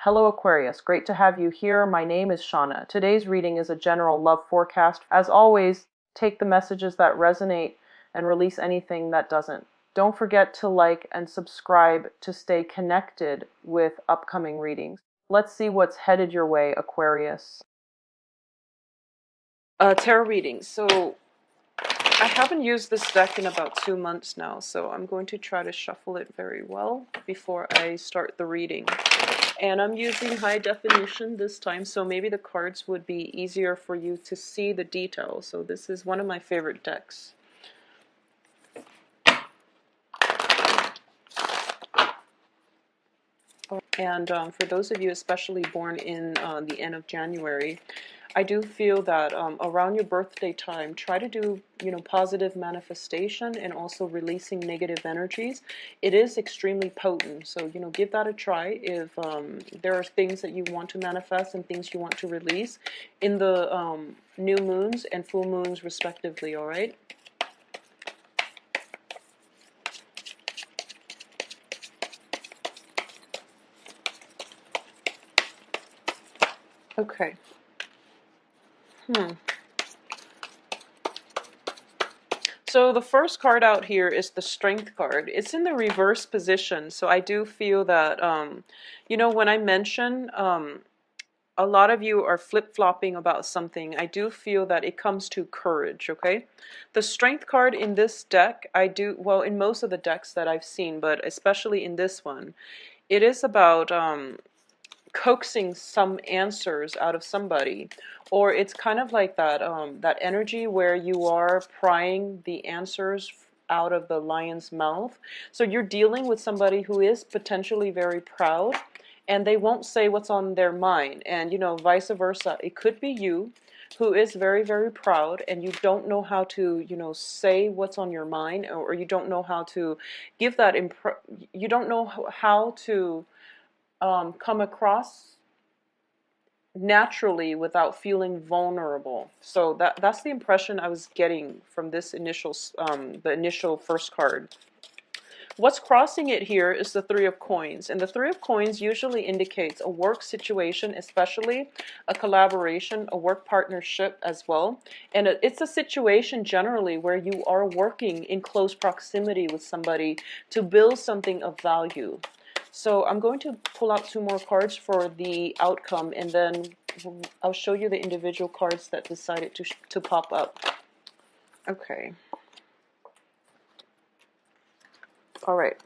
Hello Aquarius, great to have you here. My name is Shauna. Today's reading is a general love forecast. As always, take the messages that resonate and release anything that doesn't. Don't forget to like and subscribe to stay connected with upcoming readings. Let's see what's headed your way, Aquarius. Tarot readings. So I haven't used this deck in about 2 months now, so I'm going to try to shuffle it very well before I start the reading. And I'm using high definition this time, so maybe the cards would be easier for you to see the detail. So this is one of my favorite decks. And for those of you especially born in the end of January, I do feel that around your birthday time, try to do, positive manifestation and also releasing negative energies. It is extremely potent. So, give that a try if there are things that you want to manifest and things you want to release in the new moons and full moons respectively, all right? Okay. So the first card out here is the Strength card. It's in the reverse position, so I do feel that, when I mention a lot of you are flip-flopping about something, I do feel that it comes to courage, okay? The Strength card in this deck, well, in most of the decks that I've seen, but especially in this one, it is about coaxing some answers out of somebody, or it's kind of like that that energy where you are prying the answers out of the lion's mouth. So you're dealing with somebody who is potentially very proud, and they won't say what's on their mind, and vice versa. It could be you who is very, very proud, and you don't know how to say what's on your mind, or you don't know how to give that you don't know how to come across naturally without feeling vulnerable. So that's the impression I was getting from this the initial first card. What's crossing it here is the Three of Coins, and the Three of Coins usually indicates a work situation, especially a collaboration, a work partnership as well. And it's a situation generally where you are working in close proximity with somebody to build something of value. So I'm going to pull out 2 more cards for the outcome, and then I'll show you the individual cards that decided to pop up. Okay. All right.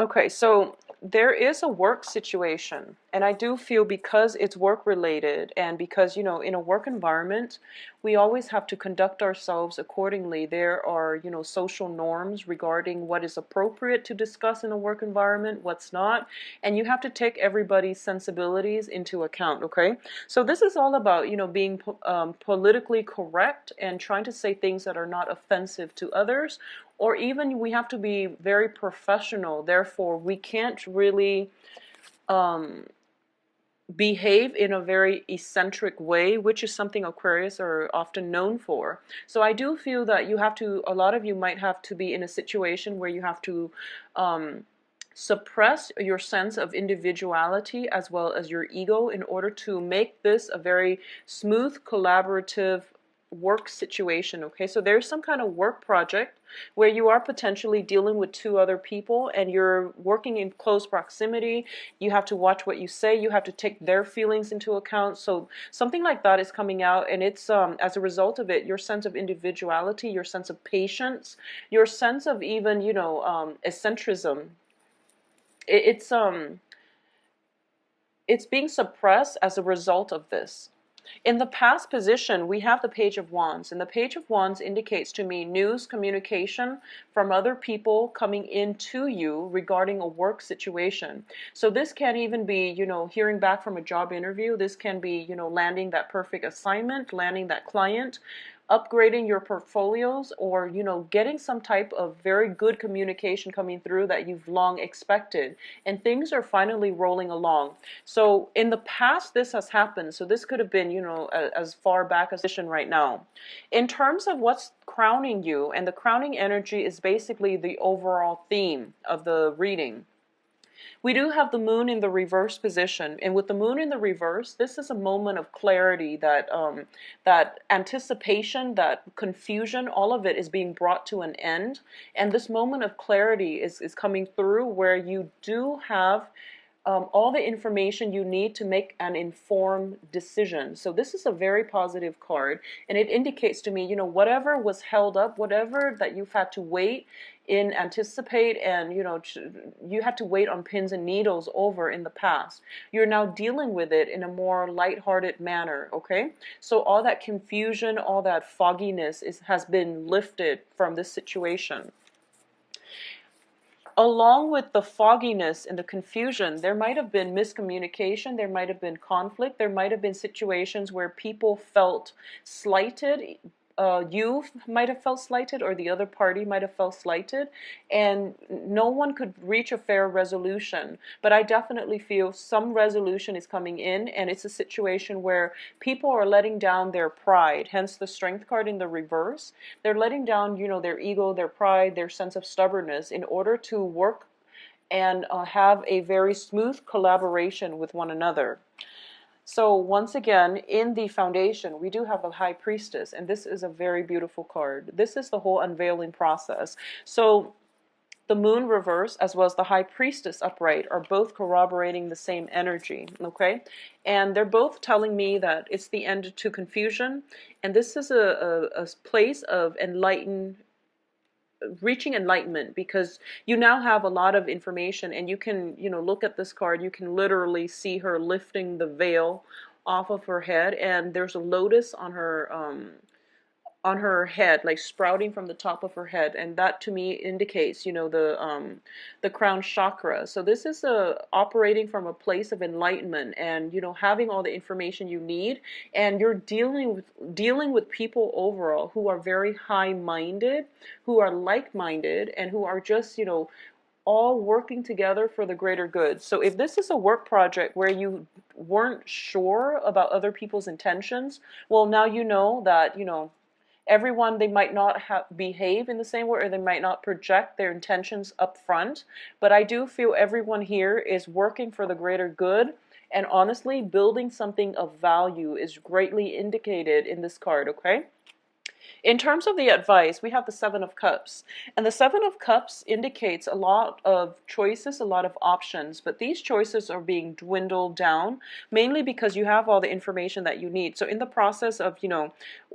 Okay, so there is a work situation, and I do feel because it's work related, and because in a work environment we always have to conduct ourselves accordingly. There are social norms regarding what is appropriate to discuss in a work environment, what's not, and you have to take everybody's sensibilities into account. Okay, so this is all about being politically correct and trying to say things that are not offensive to others, or even we have to be very professional. Therefore, we can't really behave in a very eccentric way, which is something Aquarius are often known for. So I do feel that a lot of you might have to be in a situation where you have to suppress your sense of individuality as well as your ego in order to make this a very smooth, collaborative work situation. Okay, so there's some kind of work project where you are potentially dealing with 2 other people, and you're working in close proximity. You have to watch what you say. You have to take their feelings into account. So something like that is coming out, and it's as a result of it, your sense of individuality, your sense of patience, your sense of even eccentricism. It's being suppressed as a result of this. In the past position, we have the Page of Wands, and the Page of Wands indicates to me news, communication from other people coming into you regarding a work situation. So this can even be, hearing back from a job interview. This can be, landing that perfect assignment, landing that client, upgrading your portfolios, or getting some type of very good communication coming through that you've long expected, and things are finally rolling along. So in the past this has happened, so this could have been as far back as right now. In terms of what's crowning you, and the crowning energy is basically the overall theme of the reading, We do have the moon in the reverse position, and with the moon in the reverse, this is a moment of clarity, that anticipation, that confusion, all of it is being brought to an end. And this moment of clarity is coming through where you do have all the information you need to make an informed decision. So this is a very positive card, and it indicates to me, whatever was held up, whatever that you've had to wait in anticipate, and you had to wait on pins and needles over in the past, you're now dealing with it in a more lighthearted manner. Okay, so all that confusion, all that fogginess has been lifted from this situation. Along with the fogginess and the confusion, there might have been miscommunication, there might have been conflict, there might have been situations where people felt slighted. You might have felt slighted, or the other party might have felt slighted, and no one could reach a fair resolution. But I definitely feel some resolution is coming in, and it's a situation where people are letting down their pride, hence the Strength card in the reverse. They're letting down, their ego, their pride, their sense of stubbornness in order to work and have a very smooth collaboration with one another. So once again, in the foundation, we do have the High Priestess, and this is a very beautiful card. This is the whole unveiling process. So the Moon reverse as well as the High Priestess upright are both corroborating the same energy, okay? And they're both telling me that it's the end to confusion, and this is a place of reaching enlightenment, because you now have a lot of information, and you can look at this card, you can literally see her lifting the veil off of her head, and there's a lotus on her head, like sprouting from the top of her head, and that to me indicates the crown chakra. So this is operating from a place of enlightenment, and having all the information you need, and you're dealing with people overall who are very high-minded, who are like-minded, and who are just all working together for the greater good. So if this is a work project where you weren't sure about other people's intentions, well, now you know that everyone, they might not behave in the same way, or they might not project their intentions up front, but I do feel everyone here is working for the greater good, and honestly, building something of value is greatly indicated in this card, okay? In terms of the advice, we have the Seven of Cups. And the Seven of Cups indicates a lot of choices, a lot of options, but these choices are being dwindled down, mainly because you have all the information that you need. So in the process of,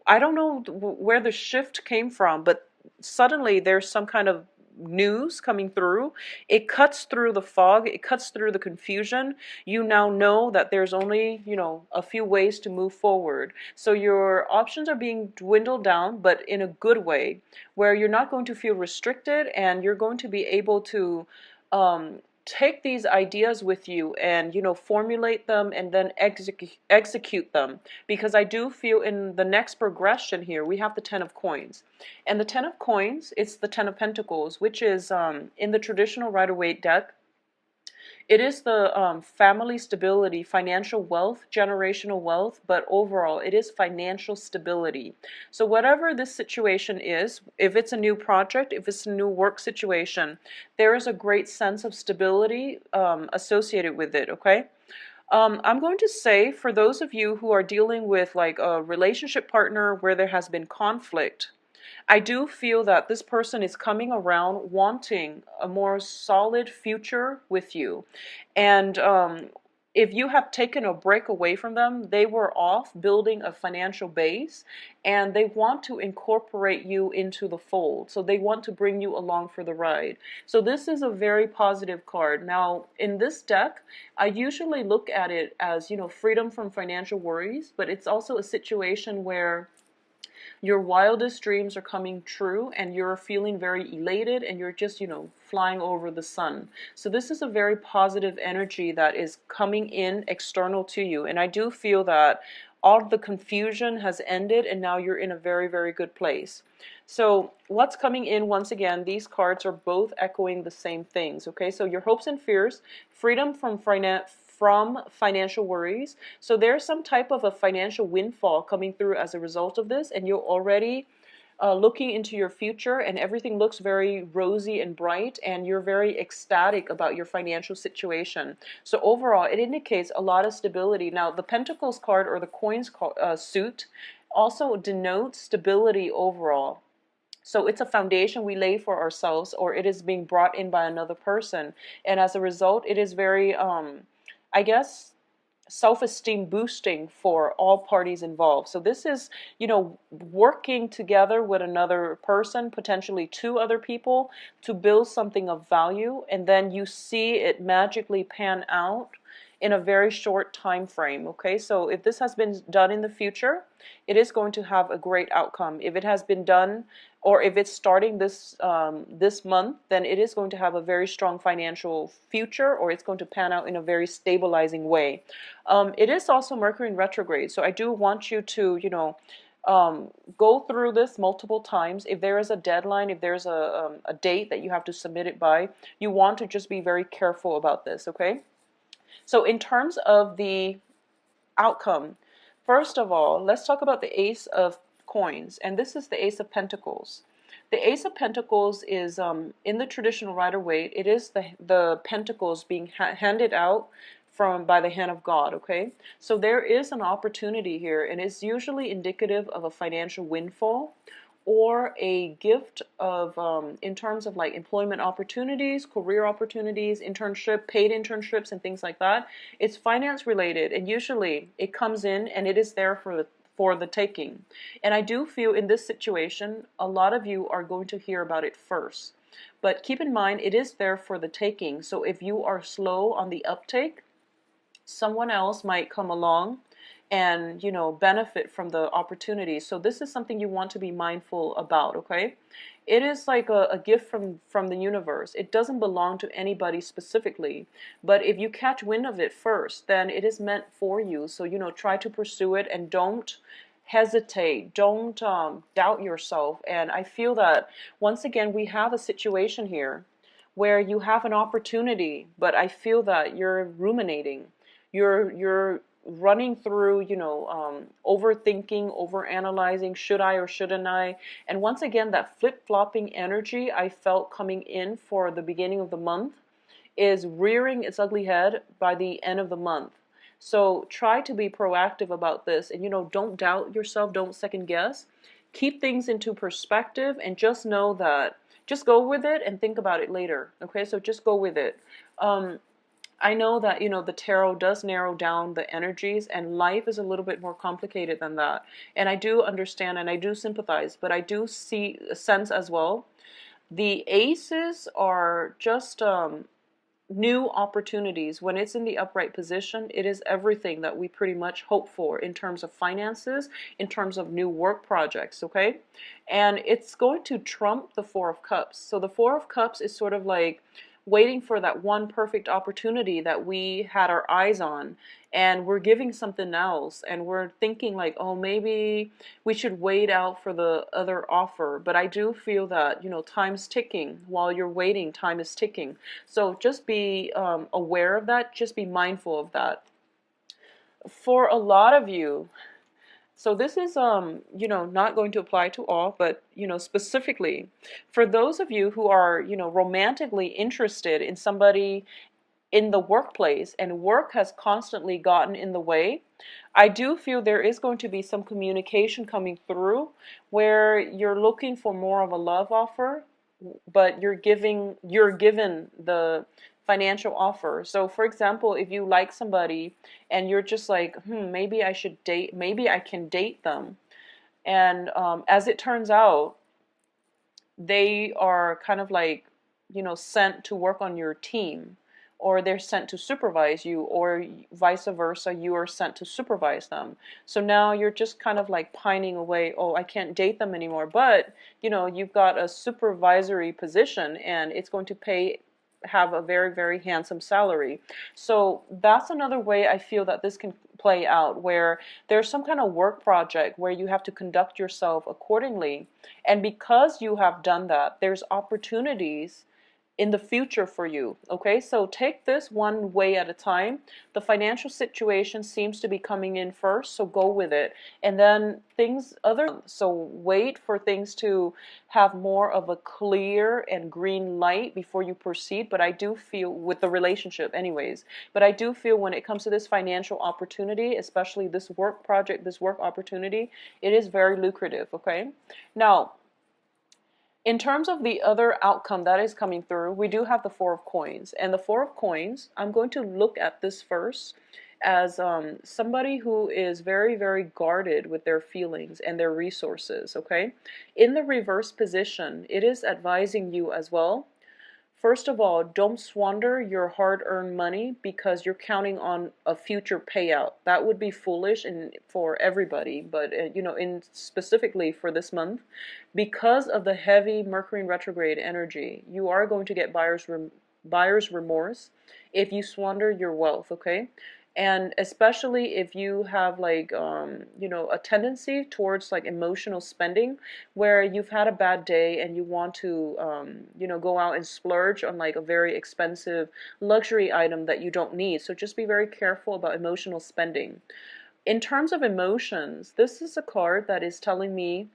I don't know where the shift came from, but suddenly there's some kind of news coming through. It cuts through the fog, it cuts through the confusion. You now know that there's only a few ways to move forward, so your options are being dwindled down, but in a good way, where you're not going to feel restricted, and you're going to be able to take these ideas with you and formulate them and then execute them, because I do feel in the next progression here we have the Ten of Coins, and the Ten of Coins, it's the Ten of Pentacles, which is in the traditional Rider-Waite deck. It is the family stability, financial wealth, generational wealth, but overall it is financial stability. So whatever this situation is, if it's a new project, if it's a new work situation, there is a great sense of stability associated with it, okay? I'm going to say, for those of you who are dealing with like a relationship partner where there has been conflict, I do feel that this person is coming around wanting a more solid future with you. And if you have taken a break away from them, they were off building a financial base, and they want to incorporate you into the fold. So they want to bring you along for the ride. So this is a very positive card. Now, in this deck, I usually look at it as, freedom from financial worries, but it's also a situation where your wildest dreams are coming true, and you're feeling very elated, and you're just, flying over the sun. So this is a very positive energy that is coming in external to you. And I do feel that all the confusion has ended, and now you're in a very, very good place. So what's coming in, once again, these cards are both echoing the same things, okay? So your hopes and fears, freedom from financial worries. So there's some type of a financial windfall coming through as a result of this, and you're already looking into your future, and everything looks very rosy and bright, and you're very ecstatic about your financial situation. So overall, it indicates a lot of stability. Now, the Pentacles card, or the Coins suit, also denotes stability overall. So it's a foundation we lay for ourselves, or it is being brought in by another person. And as a result, it is very, I guess, self-esteem boosting for all parties involved. So this is, working together with another person, potentially two other people, to build something of value, and then you see it magically pan out in a very short time frame. Okay, so if this has been done in the future, it is going to have a great outcome. If it has been done, or if it's starting this month, then it is going to have a very strong financial future, or it's going to pan out in a very stabilizing way. It is also Mercury in retrograde, so I do want you to, go through this multiple times. If there is a deadline, if there's a date that you have to submit it by, you want to just be very careful about this, okay? So in terms of the outcome, first of all, let's talk about the Ace of Coins, and this is the Ace of Pentacles. The Ace of Pentacles is, in the traditional Rider-Waite, it is the pentacles being handed out by the hand of God, okay? So there is an opportunity here, and it's usually indicative of a financial windfall, or a gift of, in terms of like employment opportunities, career opportunities, paid internships, and things like that. It's finance related, and usually it comes in and it is there for the taking. And I do feel in this situation, a lot of you are going to hear about it first. But keep in mind, it is there for the taking. So if you are slow on the uptake, someone else might come along and benefit from the opportunity. So this is something you want to be mindful about, okay? It is like a gift from the universe. It doesn't belong to anybody specifically, but if you catch wind of it first, then it is meant for you. So try to pursue it, and don't hesitate, don't doubt yourself. And I feel that once again we have a situation here where you have an opportunity, but I feel that you're ruminating, you're running through, overthinking, overanalyzing, should I or shouldn't I? And once again, that flip-flopping energy I felt coming in for the beginning of the month is rearing its ugly head by the end of the month. So try to be proactive about this, and don't doubt yourself, don't second guess. Keep things into perspective, and just know that, just go with it and think about it later. Okay, so just go with it. I know that, the tarot does narrow down the energies, and life is a little bit more complicated than that. And I do understand and I do sympathize, but I do sense as well. The aces are just new opportunities. When it's in the upright position, it is everything that we pretty much hope for in terms of finances, in terms of new work projects, okay? And it's going to trump the Four of Cups. So the Four of Cups is sort of like waiting for that one perfect opportunity that we had our eyes on, and we're giving something else, and we're thinking like, oh, maybe we should wait out for the other offer. But I do feel that, time's ticking. While you're waiting, time is ticking. So just be aware of that. Just be mindful of that. For a lot of you, so this is, not going to apply to all, but, specifically for those of you who are, romantically interested in somebody in the workplace, and work has constantly gotten in the way, I do feel there is going to be some communication coming through where you're looking for more of a love offer, but you're given the financial offer. So for example, if you like somebody and you're just like, maybe I can date them. And as it turns out, they are kind of like, sent to work on your team, or they're sent to supervise you, or vice versa, you are sent to supervise them. So now you're just kind of like pining away, oh, I can't date them anymore. But, you've got a supervisory position, and it's going to have a very, very handsome salary. So that's another way I feel that this can play out, where there's some kind of work project where you have to conduct yourself accordingly. And because you have done that, there's opportunities in the future for you. Okay, so take this one way at a time. The financial situation seems to be coming in first, so go with it. And then things other, so wait for things to have more of a clear and green light before you proceed. But I do feel with the relationship anyways, but I do feel when it comes to this financial opportunity, especially this work project, this work opportunity, it is very lucrative. Okay, now in terms of the other outcome that is coming through, we do have the Four of Coins. And the Four of Coins, I'm going to look at this first as somebody who is very, very guarded with their feelings and their resources, okay? In the reverse position, it is advising you as well. First of all, don't squander your hard-earned money because you're counting on a future payout. That would be foolish and for everybody, but in specifically for this month, because of the heavy Mercury in retrograde energy, you are going to get buyer's remorse if you squander your wealth, okay? And especially if you have like a tendency towards like emotional spending, where you've had a bad day and you want to go out and splurge on like a very expensive luxury item that you don't need. So just be very careful about emotional spending. In terms of emotions, this is a card that is telling me,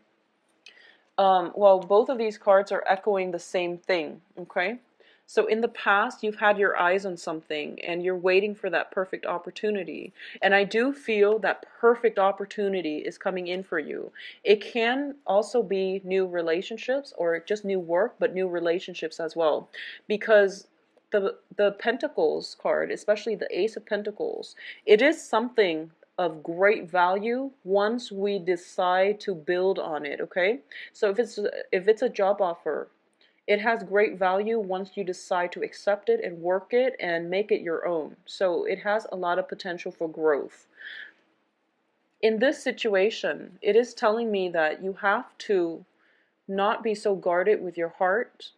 well, both of these cards are echoing the same thing, okay? So in the past, you've had your eyes on something and you're waiting for that perfect opportunity. And I do feel that perfect opportunity is coming in for you. It can also be new relationships or just new work, but new relationships as well. Because the Pentacles card, especially the Ace of Pentacles, it is something of great value once we decide to build on it, okay? So if it's a job offer, it has great value once you decide to accept it and work it and make it your own. So it has a lot of potential for growth. In this situation, it is telling me that you have to not be so guarded with your heart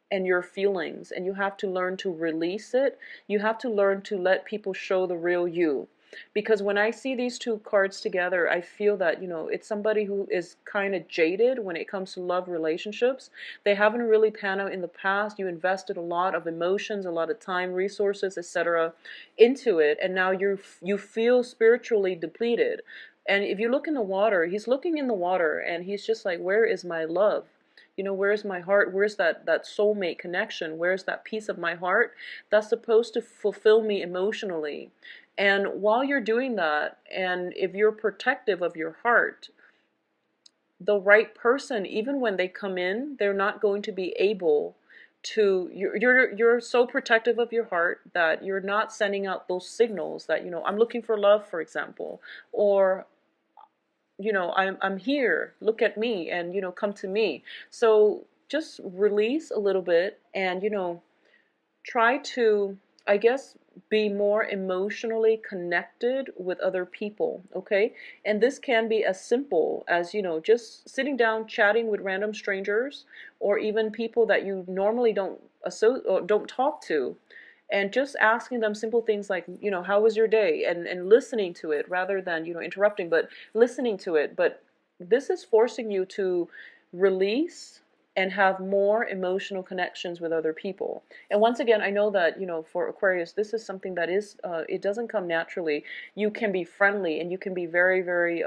and your feelings, and you have to learn to release it. You have to learn to let people show the real you. Because when I see these two cards together, I feel that, it's somebody who is kind of jaded when it comes to love relationships. They haven't really panned out in the past. You invested a lot of emotions, a lot of time, resources, etc. into it, and now you feel spiritually depleted. And if you look in the water, he's looking in the water and he's just like, where is my love? Where's my heart? Where's that soulmate connection? Where's that piece of my heart that's supposed to fulfill me emotionally? And while you're doing that, and if you're protective of your heart, the right person, even when they come in, they're not going to be able to, you're so protective of your heart that you're not sending out those signals that, I'm looking for love, for example, or I'm here, look at me, and come to me. So just release a little bit and try to, I guess, be more emotionally connected with other people, okay? And this can be as simple as, just sitting down chatting with random strangers, or even people that you normally don't talk to, and just asking them simple things like, how was your day? And listening to it rather than, interrupting, but listening to it. But this is forcing you to release and have more emotional connections with other people. And once again, I know that, for Aquarius, this is something that is, it doesn't come naturally. You can be friendly and you can be very, very,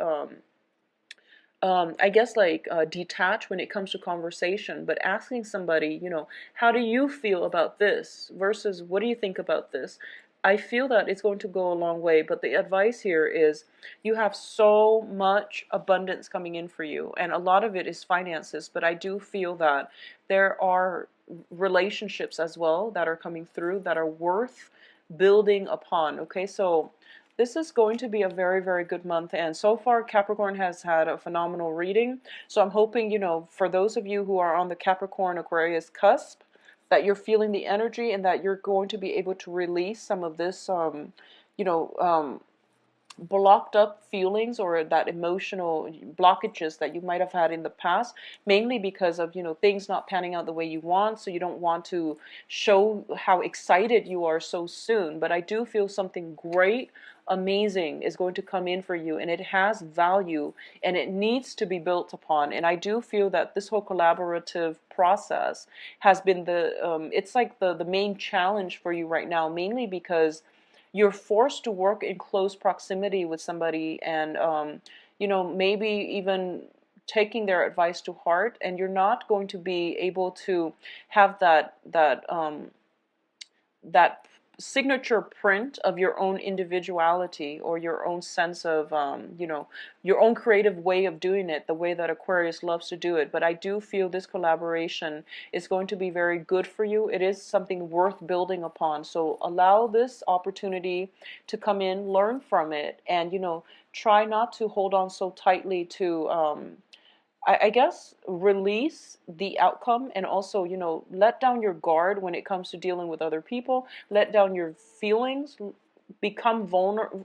I guess like detached when it comes to conversation, but asking somebody, how do you feel about this versus what do you think about this? I feel that it's going to go a long way, but the advice here is you have so much abundance coming in for you, and a lot of it is finances, but I do feel that there are relationships as well that are coming through that are worth building upon, okay? So this is going to be a very, very good month, and so far Capricorn has had a phenomenal reading, so I'm hoping, for those of you who are on the Capricorn Aquarius cusp, that you're feeling the energy and that you're going to be able to release some of this, blocked up feelings or that emotional blockages that you might have had in the past, mainly because of, things not panning out the way you want, so you don't want to show how excited you are so soon. But I do feel something great amazing is going to come in for you, and it has value, and it needs to be built upon. And I do feel that this whole collaborative process has been it's like the main challenge for you right now, mainly because you're forced to work in close proximity with somebody, and maybe even taking their advice to heart, and you're not going to be able to have that signature print of your own individuality, or your own sense of your own creative way of doing it, the way that Aquarius loves to do it. But I do feel this collaboration is going to be very good for you. It is something worth building upon, so allow this opportunity to come in, learn from it, and try not to hold on so tightly to I guess release the outcome, and also, let down your guard when it comes to dealing with other people. Let down your feelings, become vulnerable,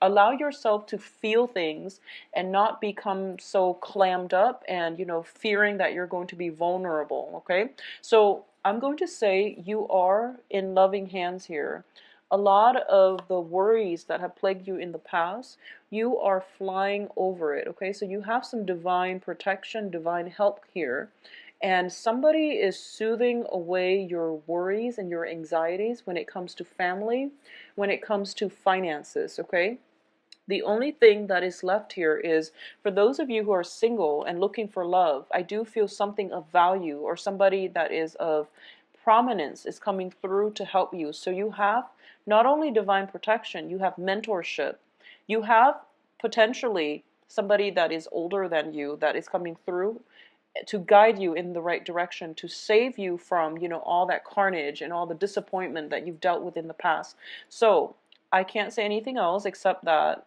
allow yourself to feel things, and not become so clammed up and, fearing that you're going to be vulnerable, okay? So I'm going to say you are in loving hands here. A lot of the worries that have plagued you in the past, you are flying over it, okay? So you have some divine protection, divine help here. And somebody is soothing away your worries and your anxieties when it comes to family, when it comes to finances, okay? The only thing that is left here is, for those of you who are single and looking for love, I do feel something of value, or somebody that is of prominence is coming through to help you. So you have not only divine protection, you have mentorship. You have potentially somebody that is older than you that is coming through to guide you in the right direction, to save you from, all that carnage and all the disappointment that you've dealt with in the past. So I can't say anything else except that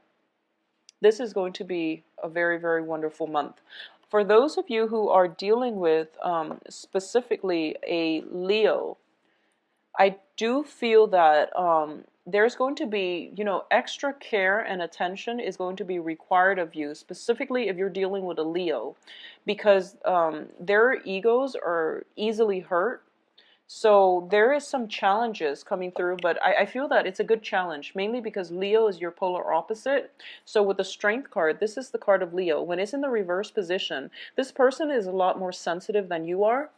this is going to be a very, very wonderful month. For those of you who are dealing with specifically a Leo, I do feel that there's going to be, extra care and attention is going to be required of you, specifically if you're dealing with a Leo, because their egos are easily hurt. So there is some challenges coming through, but I feel that it's a good challenge, mainly because Leo is your polar opposite. So with the Strength card, this is the card of Leo. When it's in the reverse position, this person is a lot more sensitive than you are,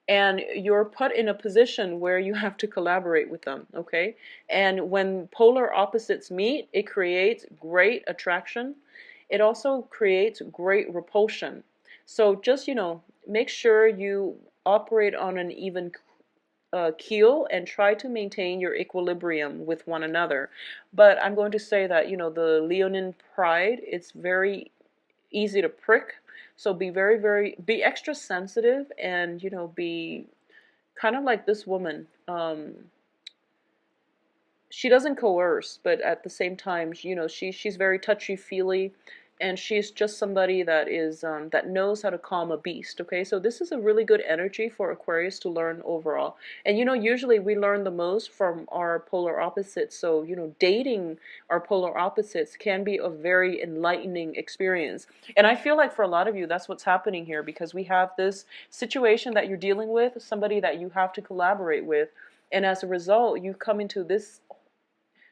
and you're put in a position where you have to collaborate with them, okay? And when polar opposites meet, it creates great attraction. It also creates great repulsion. So just, make sure you operate on an even keel, and try to maintain your equilibrium with one another. But I'm going to say that, the Leonine pride, it's very easy to prick. So be very, very, be extra sensitive, and, be kind of like this woman. She doesn't coerce, but at the same time, she's very touchy-feely, and she's just somebody that is that knows how to calm a beast. Okay, so this is a really good energy for Aquarius to learn overall. And usually we learn the most from our polar opposites. So dating our polar opposites can be a very enlightening experience. And I feel like for a lot of you, that's what's happening here, because we have this situation that you're dealing with, somebody that you have to collaborate with, and as a result, you come into this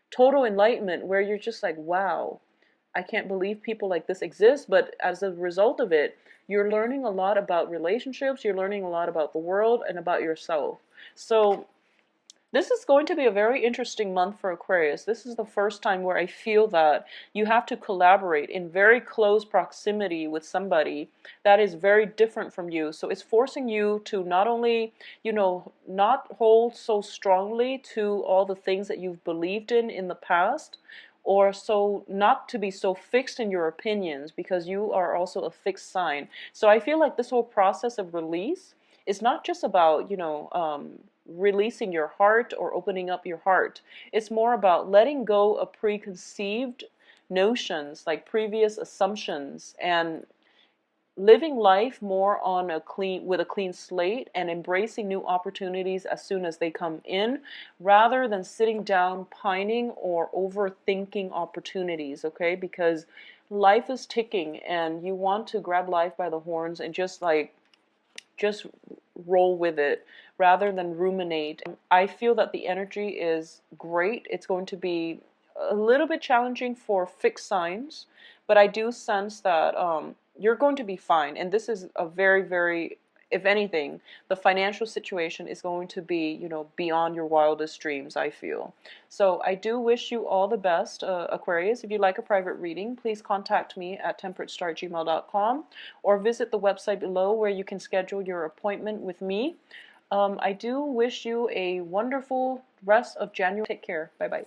total enlightenment where you're just like, wow, I can't believe people like this exist. But as a result of it, you're learning a lot about relationships, you're learning a lot about the world and about yourself. So this is going to be a very interesting month for Aquarius. This is the first time where I feel that you have to collaborate in very close proximity with somebody that is very different from you. So it's forcing you to not only, not hold so strongly to all the things that you've believed in the past, or so not to be so fixed in your opinions, because you are also a fixed sign. So I feel like this whole process of release is not just about, releasing your heart or opening up your heart. It's more about letting go of preconceived notions, like previous assumptions, and living life more on with a clean slate, and embracing new opportunities as soon as they come in, rather than sitting down pining or overthinking opportunities, okay? Because life is ticking, and you want to grab life by the horns and just roll with it rather than ruminate. I feel that the energy is great. It's going to be a little bit challenging for fixed signs, but I do sense that you're going to be fine. And this is a very, very, if anything, the financial situation is going to be, you know, beyond your wildest dreams, I feel. So I do wish you all the best, Aquarius. If you'd like a private reading, please contact me at temperatestar@gmail.com or visit the website below where you can schedule your appointment with me. I do wish you a wonderful rest of January. Take care. Bye-bye.